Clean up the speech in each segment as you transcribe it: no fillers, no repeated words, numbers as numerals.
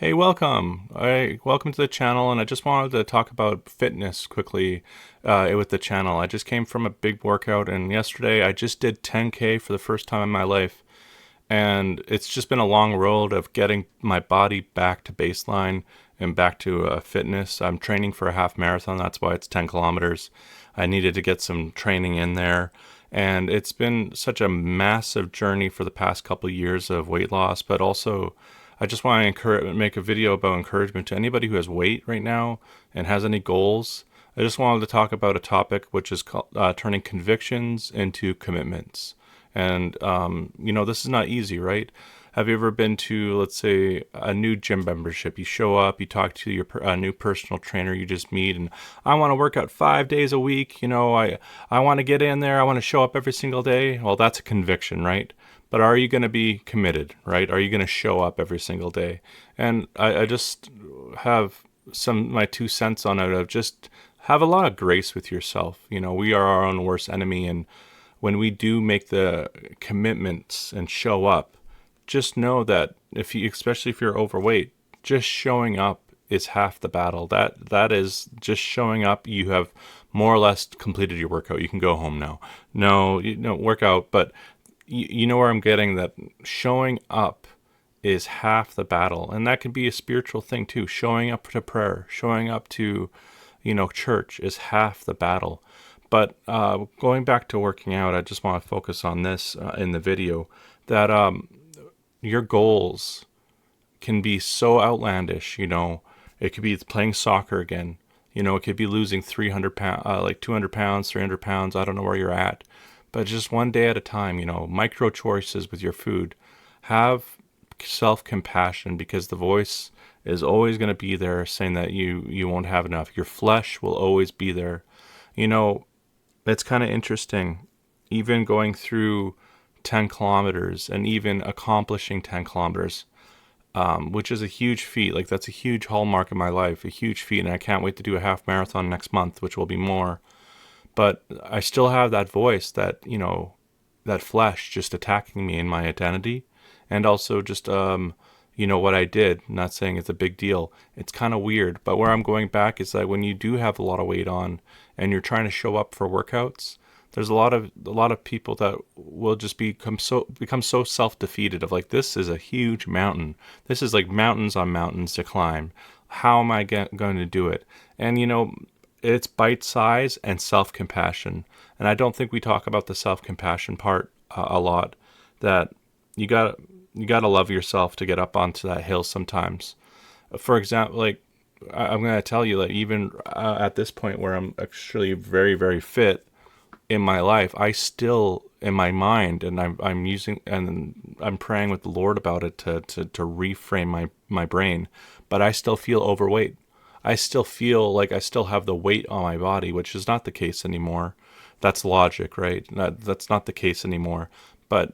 Hey, welcome to the channel, and I just wanted to talk about fitness quickly with the channel. I just came from a big workout, and yesterday I just did 10K for the first time in my life, and it's just been a long road of getting my body back to baseline and back to fitness. I'm training for a half marathon. That's why it's 10 kilometers. I needed to get some training in there, and it's been such a massive journey for the past couple of years of weight loss, but also I just want to make a video about encouragement to anybody who has weight right now and has any goals. I just wanted to talk about a topic which is called turning convictions into commitments. And, this is not easy, right? Have you ever been to, let's say, a new gym membership? You show up, you talk to your new personal trainer you just meet, and I want to work out 5 days a week. I want to get in there. I want to show up every single day. Well, that's a conviction, right? But are you going to be committed, right? Are you going to show up every single day? And I just have my 2 cents on it of just have a lot of grace with yourself. We are our own worst enemy, and when we do make the commitments and show up, just know that especially if you're overweight, just showing up is half the battle. That is just showing up. You have more or less completed your workout. You can go home now. No, workout, but you know where I'm getting that. Showing up is half the battle, and that can be a spiritual thing too. Showing up to prayer, showing up to, church is half the battle. But going back to working out, I just want to focus on this in the video, that your goals can be so outlandish. It could be playing soccer again. It could be losing 300 pounds, like 200 pounds, 300 pounds. I don't know where you're at, but just one day at a time. Micro choices with your food. Have self-compassion, because the voice is always going to be there saying that you won't have enough. Your flesh will always be there. It's kind of interesting, even going through 10 kilometers and even accomplishing 10 kilometers, which is a huge feat. Like, that's a huge hallmark in my life, a huge feat. And I can't wait to do a half marathon next month, which will be more. But I still have that voice, that flesh just attacking me in my identity. And also just, what I did. I'm not saying it's a big deal. It's kind of weird. But where I'm going back is that when you do have a lot of weight on and you're trying to show up for workouts, there's a lot of people that will just become so self-defeated of like, this is a huge mountain. This is like mountains on mountains to climb. How am I going to do it? And it's bite size and self-compassion. And I don't think we talk about the self-compassion part a lot. That you got to love yourself to get up onto that hill sometimes. For example, like, I'm going to tell you that even at this point where I'm actually very, very fit in my life, I still, in my mind, and I'm using, and I'm praying with the Lord about it to reframe my brain, but I still feel overweight. I still feel like I still have the weight on my body, which is not the case anymore. That's logic, right? That's not the case anymore. But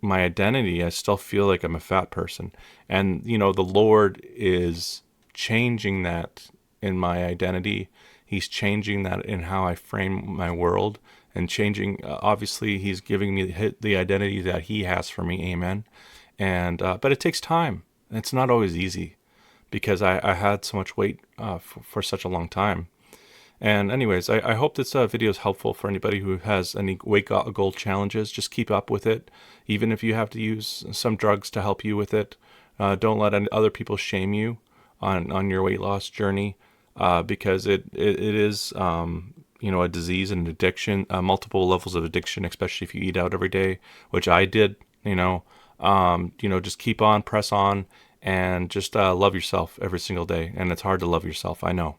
my identity, I still feel like I'm a fat person. And, the Lord is changing that in my identity. He's changing that in how I frame my world, and changing, obviously, he's giving me the identity that he has for me. Amen. And, but it takes time. It's not always easy, because I had so much weight for such a long time. And anyways, I hope this video is helpful for anybody who has any weight goal challenges. Just keep up with it. Even if you have to use some drugs to help you with it, don't let other people shame you on your weight loss journey, because it is, a disease and addiction, multiple levels of addiction, especially if you eat out every day, which I did. Just keep on, press on, and just love yourself every single day. And it's hard to love yourself, I know.